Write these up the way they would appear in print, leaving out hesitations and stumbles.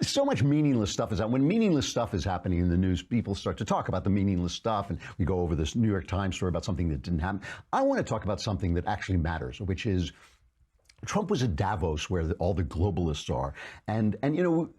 so much meaningless stuff is out. When meaningless stuff is happening in the news, people start to talk about the meaningless stuff, and we go over this New York Times story about something that didn't happen. I want to talk about something that actually matters, which is Trump was at Davos, where all the globalists are, and you know,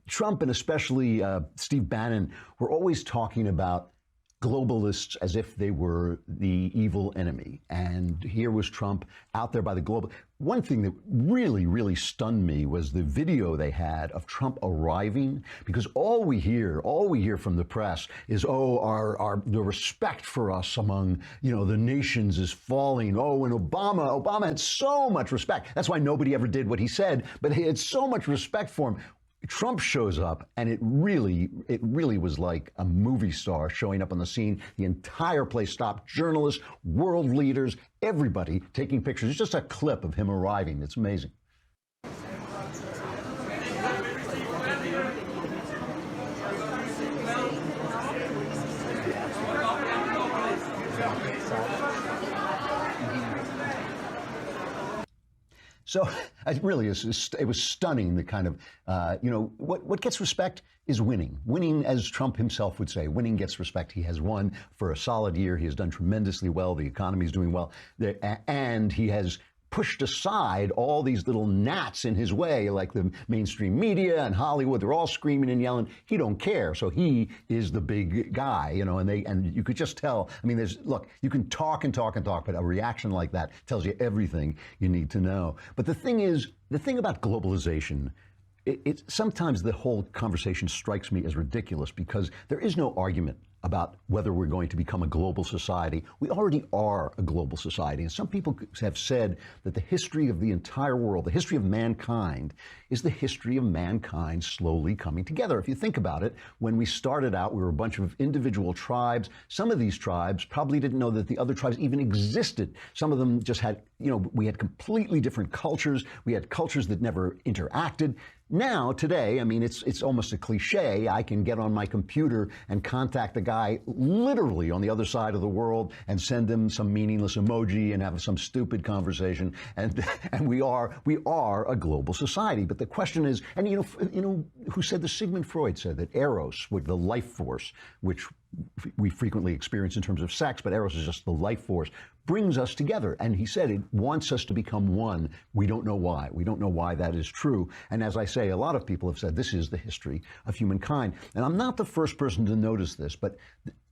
Trump and especially Steve Bannon were always talking about globalists as if they were the evil enemy. And here was Trump out there by the global. One thing that really, really stunned me was the video they had of Trump arriving, because all we hear from the press is, oh, the respect for us among, you know, the nations is falling. Oh, and Obama had so much respect. That's why nobody ever did what he said, but he had so much respect for him. Trump shows up, and it really was like a movie star showing up on the scene. The entire place stopped. Journalists, world leaders, everybody taking pictures. It's just a clip of him arriving. It's amazing. So it really is. It was stunning. The kind of, you know, what gets respect is winning. Winning, as Trump himself would say, winning gets respect. He has won for a solid year. He has done tremendously well. The economy is doing well, and he has pushed aside all these little gnats in his way, like the mainstream media and Hollywood. They're all screaming and yelling. He don't care. So he is the big guy, you know, and you could just tell. I mean, look, you can talk and talk and talk, but a reaction like that tells you everything you need to know. But the thing about globalization, sometimes the whole conversation strikes me as ridiculous, because there is no argument about whether we're going to become a global society. We already are a global society. And some people have said that the history of the entire world, the history of mankind, is the history of mankind slowly coming together. If you think about it, when we started out, we were a bunch of individual tribes. Some of these tribes probably didn't know that the other tribes even existed. Some of them just had, you know, we had completely different cultures. We had cultures that never interacted. Now, today, I mean, it's almost a cliche. I can get on my computer and contact a guy literally on the other side of the world and send him some meaningless emoji and have some stupid conversation. And we are a global society. But the question is, and you know who said this? Sigmund Freud said that Eros, with the life force, which we frequently experience in terms of sex, but Eros is just the life force, brings us together. And he said it wants us to become one. We don't know why. We don't know why that is true. And as I say, a lot of people have said this is the history of humankind. And I'm not the first person to notice this, but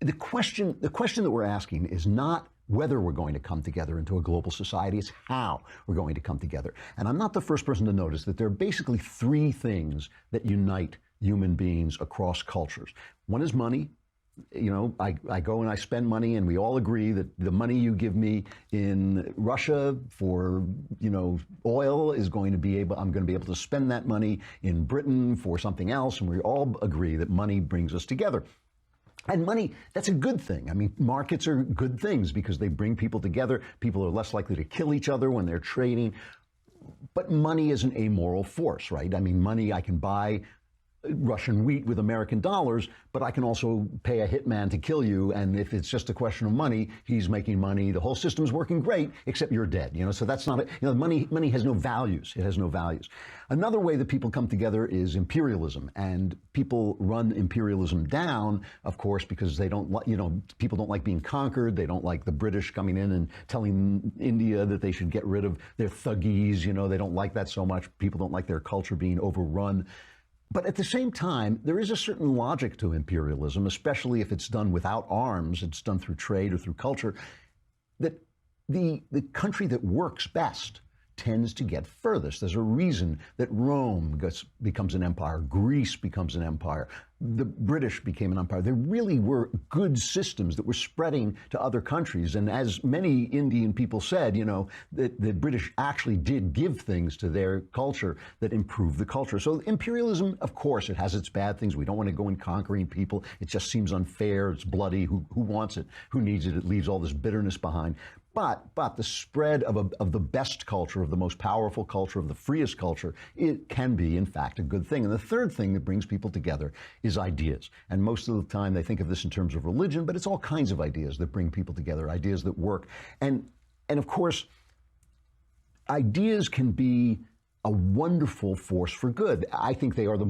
the question that we're asking is not whether we're going to come together into a global society, it's how we're going to come together. And I'm not the first person to notice that there are basically three things that unite human beings across cultures. One is money. You know, I go and I spend money, and we all agree that the money you give me in Russia for, you know, oil I'm going to be able to spend that money in Britain for something else. And we all agree that money brings us together. And money, that's a good thing. I mean, markets are good things because they bring people together. People are less likely to kill each other when they're trading. But money is an amoral force, right? I mean, money, I can buy Russian wheat with American dollars, but I can also pay a hitman to kill you. And if it's just a question of money, he's making money. The whole system's working great, except you're dead. You know, so that's not, you know, money has no values. It has no values. Another way that people come together is imperialism, and people run imperialism down, of course, because they don't like, you know, people don't like being conquered. They don't like the British coming in and telling India that they should get rid of their thuggies. You know, they don't like that so much. People don't like their culture being overrun. But at the same time, there is a certain logic to imperialism, especially if it's done without arms, it's done through trade or through culture, that the country that works best tends to get furthest. There's a reason that Rome becomes an empire, Greece becomes an empire, the British became an empire. There really were good systems that were spreading to other countries. And as many Indian people said, you know, that the British actually did give things to their culture that improved the culture. So imperialism, of course, it has its bad things. We don't want to go in conquering people. It just seems unfair. It's bloody. Who wants it? Who needs it? It leaves all this bitterness behind. But the spread of the best culture, of the most powerful culture, of the freest culture, it can be, in fact, a good thing. And the third thing that brings people together is ideas. And most of the time they think of this in terms of religion, but it's all kinds of ideas that bring people together, ideas that work. And of course, ideas can be a wonderful force for good. I think they are the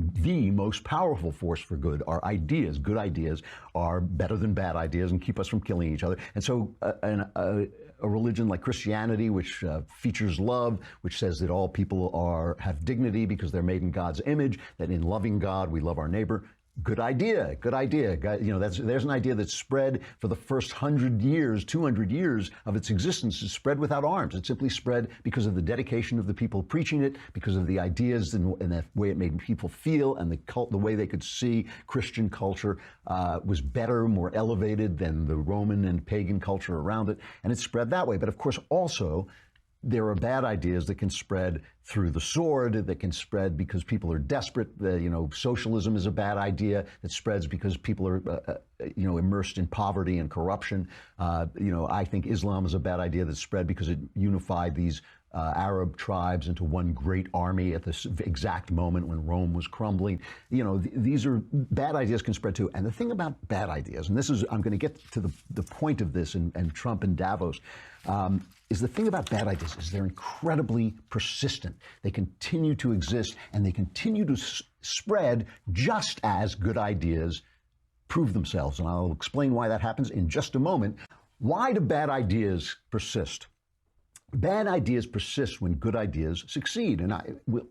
most powerful force for good. Our ideas, good ideas, are better than bad ideas and keep us from killing each other. And so a religion like Christianity, which features love, which says that all people have dignity because they're made in God's image, that in loving God, we love our neighbor. Good idea, good idea. You know, there's an idea that spread for the first 100 years, 200 years of its existence. It spread without arms. It simply spread because of the dedication of the people preaching it, because of the ideas and the way it made people feel, and the way they could see Christian culture was better, more elevated than the Roman and pagan culture around it, and it spread that way. But of course, also, there are bad ideas that can spread through the sword, that can spread because people are desperate. Socialism is a bad idea that spreads because people are, immersed in poverty and corruption. I think Islam is a bad idea that spread because it unified these Arab tribes into one great army at this exact moment when Rome was crumbling. These are bad ideas can spread too. And the thing about bad ideas, and I'm going to get to the point of this and Trump and Davos, is the thing about bad ideas is they're incredibly persistent. They continue to exist and they continue to spread just as good ideas prove themselves. And I'll explain why that happens in just a moment. Why do bad ideas persist? Bad ideas persist when good ideas succeed, and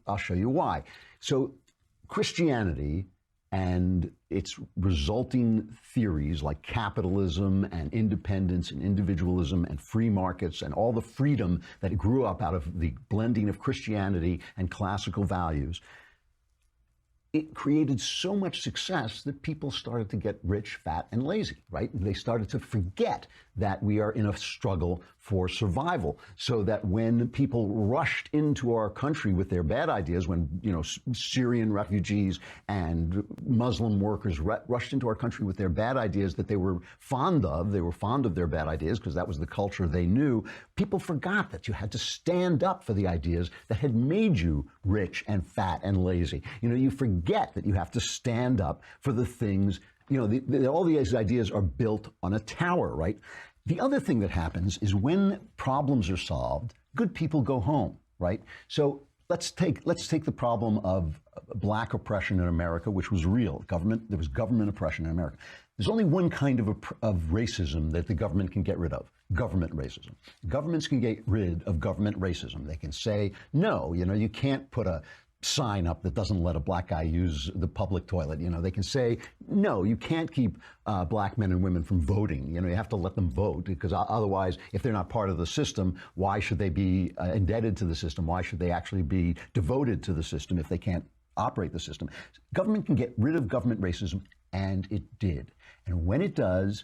I'll show you why. So Christianity and its resulting theories like capitalism and independence and individualism and free markets and all the freedom that grew up out of the blending of Christianity and classical values, it created so much success that people started to get rich, fat, and lazy, right? They started to forget that we are in a struggle for survival, so that when people rushed into our country with their bad ideas, when Syrian refugees and Muslim workers rushed into our country with their bad ideas that they were fond of their bad ideas because that was the culture they knew, people forgot that you had to stand up for the ideas that had made you rich and fat and lazy. You forget that you have to stand up for the things, all these ideas are built on a tower, right? The other thing that happens is when problems are solved, good people go home, right? So let's take the problem of black oppression in America, which was real. There was government oppression in America. There's only one kind of racism that the government can get rid of: government racism. Governments can get rid of government racism. They can say, no, you can't put a sign up that doesn't let a black guy use the public toilet. They can say, no, you can't keep black men and women from voting. You have to let them vote, because otherwise, if they're not part of the system, why should they be indebted to the system? Why should they actually be devoted to the system if they can't operate the system? Government can get rid of government racism, and it did. And when it does,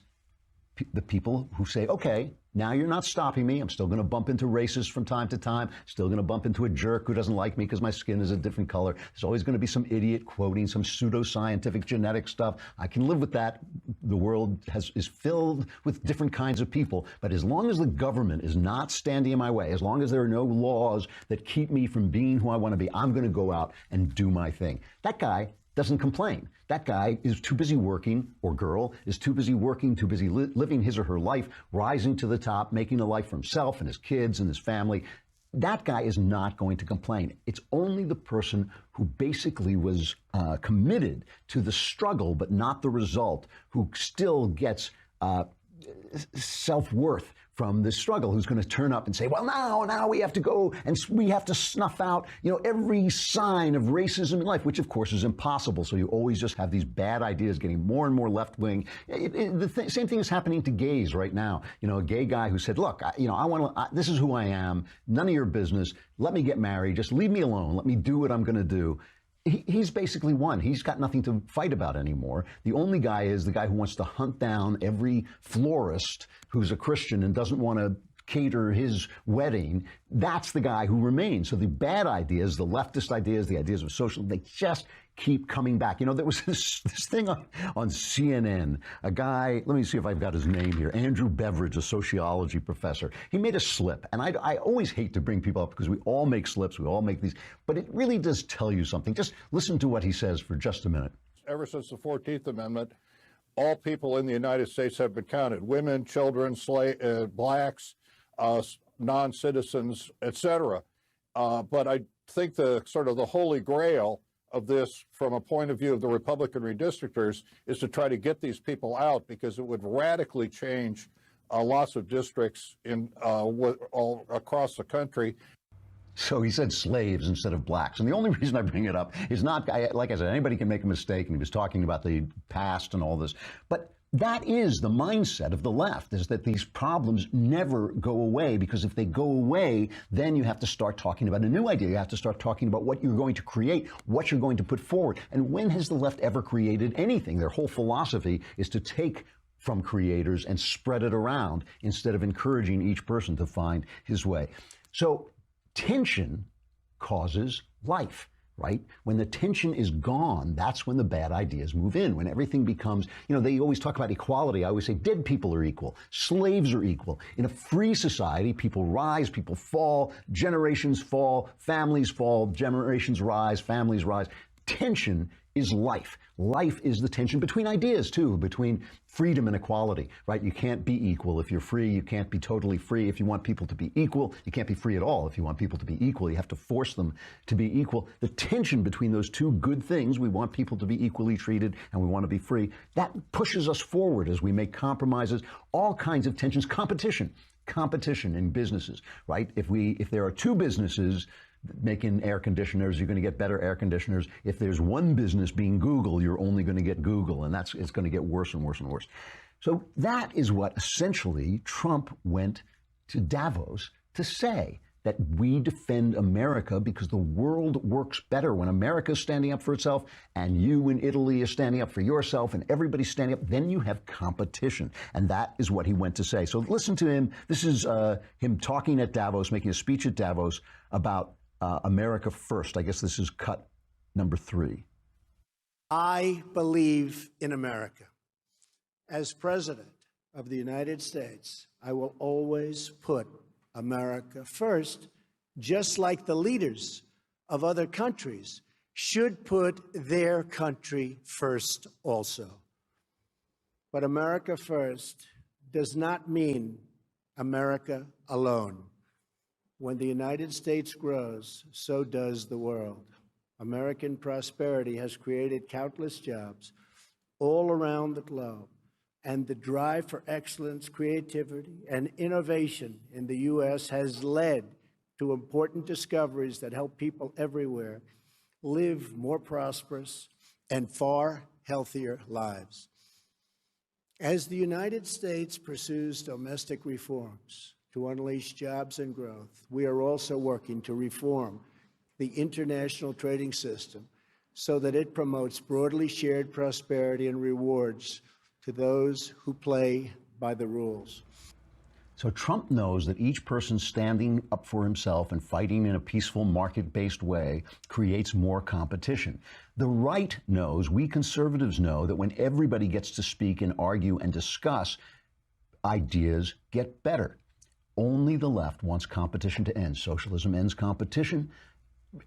the people who say, okay, now you're not stopping me. I'm still going to bump into racists from time to time. Still going to bump into a jerk who doesn't like me because my skin is a different color. There's always going to be some idiot quoting some pseudoscientific genetic stuff. I can live with that. The world is filled with different kinds of people. But as long as the government is not standing in my way, as long as there are no laws that keep me from being who I want to be, I'm going to go out and do my thing. That guy doesn't complain. That guy is too busy working, or girl is too busy working, too busy living his or her life, rising to the top, making a life for himself and his kids and his family. That guy is not going to complain. It's only the person who basically was committed to the struggle but not the result, who still gets self-worth from this struggle, who's going to turn up and say, well, now we have to go and we have to snuff out, every sign of racism in life, which of course is impossible. So you always just have these bad ideas getting more and more left-wing. Same thing is happening to gays right now. A gay guy who said, look, this is who I am. None of your business. Let me get married. Just leave me alone. Let me do what I'm going to do. He's basically won. He's got nothing to fight about anymore. The only guy is the guy who wants to hunt down every florist who's a Christian and doesn't want to cater his wedding. That's the guy who remains. So the bad ideas, the leftist ideas, the ideas of socialism, they just keep coming back. There was this thing on CNN, a guy, let me see if I've got his name here, Andrew Beveridge, a sociology professor. He made a slip, and I always hate to bring people up because we all make slips, we all make these, but it really does tell you something. Just listen to what he says for just a minute. Ever since the 14th Amendment, all people in the United States have been counted: women, children, blacks, non-citizens, etc. But think the sort of the holy grail of this from a point of view of the Republican redistrictors is to try to get these people out, because it would radically change lots of districts in all across the country. So he said slaves instead of blacks. And the only reason I bring it up is not, like I said, anybody can make a mistake, and he was talking about the past and all this. But that is the mindset of the left, is that these problems never go away, because if they go away, then you have to start talking about a new idea. You have to start talking about what you're going to create, what you're going to put forward. And when has the left ever created anything? Their whole philosophy is to take from creators and spread it around instead of encouraging each person to find his way. So tension causes life, right? When the tension is gone, that's when the bad ideas move in. When everything becomes, they always talk about equality. I always say dead people are equal. Slaves are equal. In a free society, people rise, people fall, generations fall, families fall, generations rise, families rise. Tension is life. Life is the tension between ideas, too, between freedom and equality, right? You can't be equal if you're free. You can't be totally free if you want people to be equal. You can't be free at all if you want people to be equal. You have to force them to be equal. The tension between those two good things, we want people to be equally treated and we want to be free, that pushes us forward as we make compromises, all kinds of tensions, competition in businesses, right? If there are two businesses making air conditioners, you're going to get better air conditioners. If there's one business being Google, you're only going to get Google, and it's going to get worse and worse and worse. So that is what essentially Trump went to Davos to say, that we defend America because the world works better when America is standing up for itself and you in Italy are standing up for yourself and everybody's standing up. Then you have competition. And that is what he went to say. So listen to him. This is him talking at Davos, making a speech at Davos about America first. I guess this is cut number 3. I believe in America. As President of the United States, I will always put America first, just like the leaders of other countries should put their country first also. But America first does not mean America alone. When the United States grows, so does the world. American prosperity has created countless jobs all around the globe, and the drive for excellence, creativity, and innovation in the U.S. has led to important discoveries that help people everywhere live more prosperous and far healthier lives. As the United States pursues domestic reforms to unleash jobs and growth, we are also working to reform the international trading system so that it promotes broadly shared prosperity and rewards to those who play by the rules. So Trump knows that each person standing up for himself and fighting in a peaceful, market-based way creates more competition. The right knows, we conservatives know, that when everybody gets to speak and argue and discuss, ideas get better. Only the left wants competition to end. Socialism ends competition.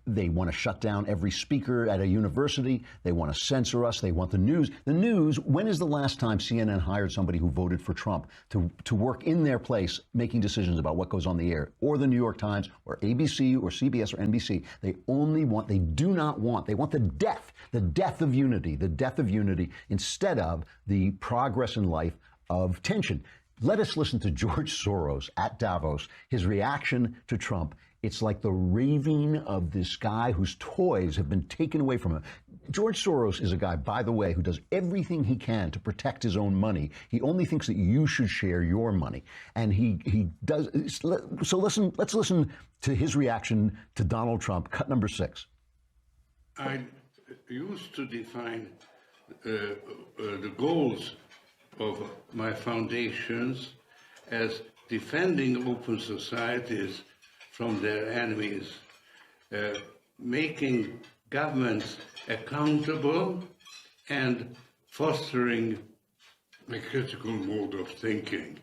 They want to shut down every speaker at a university. They want to censor us. They want the news. The news, when is the last time CNN hired somebody who voted for Trump to work in their place, making decisions about what goes on the air, or the New York Times, or ABC, or CBS, or NBC? They do not want, they want the death of unity instead of the progress in life of tension. Let us listen to George Soros at Davos, his reaction to Trump. It's like the raving of this guy whose toys have been taken away from him. George Soros is a guy, by the way, who does everything he can to protect his own money. He only thinks that you should share your money. And he does. So let's listen to his reaction to Donald Trump, cut number 6. I used to define the goals of my foundations as defending open societies from their enemies, making governments accountable, and fostering a critical mode of thinking.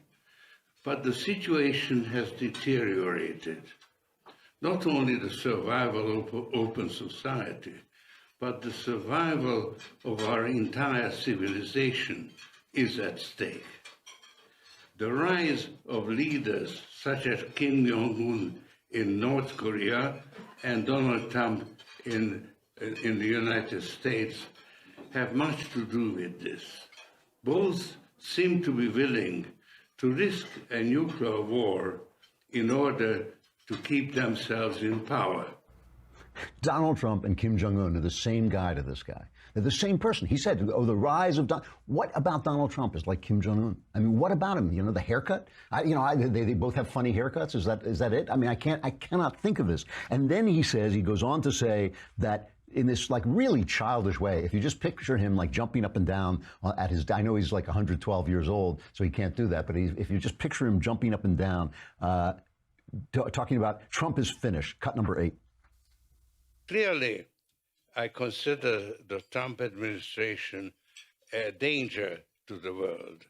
But the situation has deteriorated. Not only the survival of open society, but the survival of our entire civilization is at stake. The rise of leaders such as Kim Jong-un in North Korea and Donald Trump in the United States have much to do with this. Both seem to be willing to risk a nuclear war in order to keep themselves in power. Donald Trump and Kim Jong-un are the same guy to this guy. They're the same person. He said, oh, the rise of what about Donald Trump is like Kim Jong-un? I mean, what about him? You know, the haircut? They both have funny haircuts. Is that it? I mean, I cannot think of this. And then he goes on to say that in this like really childish way, if you just picture him like jumping up and down at his, I know he's like 112 years old, so he can't do that, but if you just picture him jumping up and down, talking about Trump is finished, cut number 8. Clearly, I consider the Trump administration a danger to the world,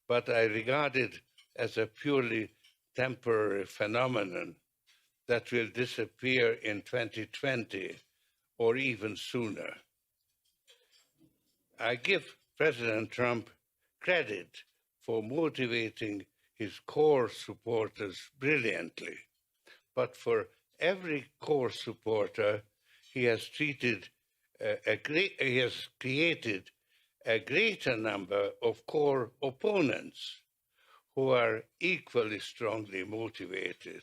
but I regard it as a purely temporary phenomenon that will disappear in 2020 or even sooner. I give President Trump credit for motivating his core supporters brilliantly, but for every core supporter, he has created a greater number of core opponents who are equally strongly motivated.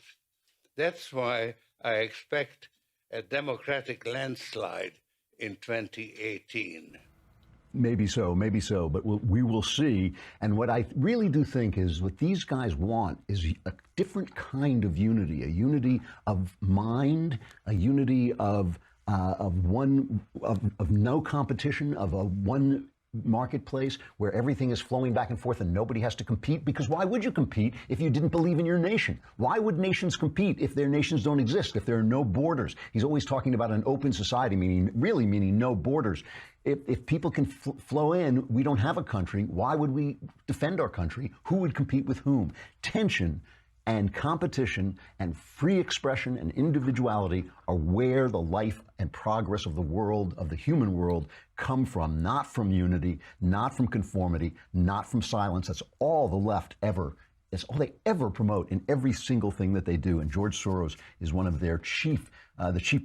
That's why I expect a Democratic landslide in 2018. Maybe so, but we will see. And what I really do think is what these guys want is a different kind of unity, a unity of mind, a unity of no competition, of a one marketplace where everything is flowing back and forth and nobody has to compete. Because why would you compete if you didn't believe in your nation? Why would nations compete if their nations don't exist, if there are no borders? He's always talking about an open society, meaning no borders. If people can flow in, we don't have a country. Why would we defend our country? Who would compete with whom? Tension and competition and free expression and individuality are where the life and progress of the world, of the human world, come from, not from unity, not from conformity, not from silence. That's all the left ever. It's all they ever promote in every single thing that they do. And George Soros is one of their chief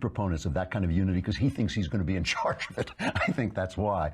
proponents of that kind of unity because he thinks he's going to be in charge of it. I think that's why.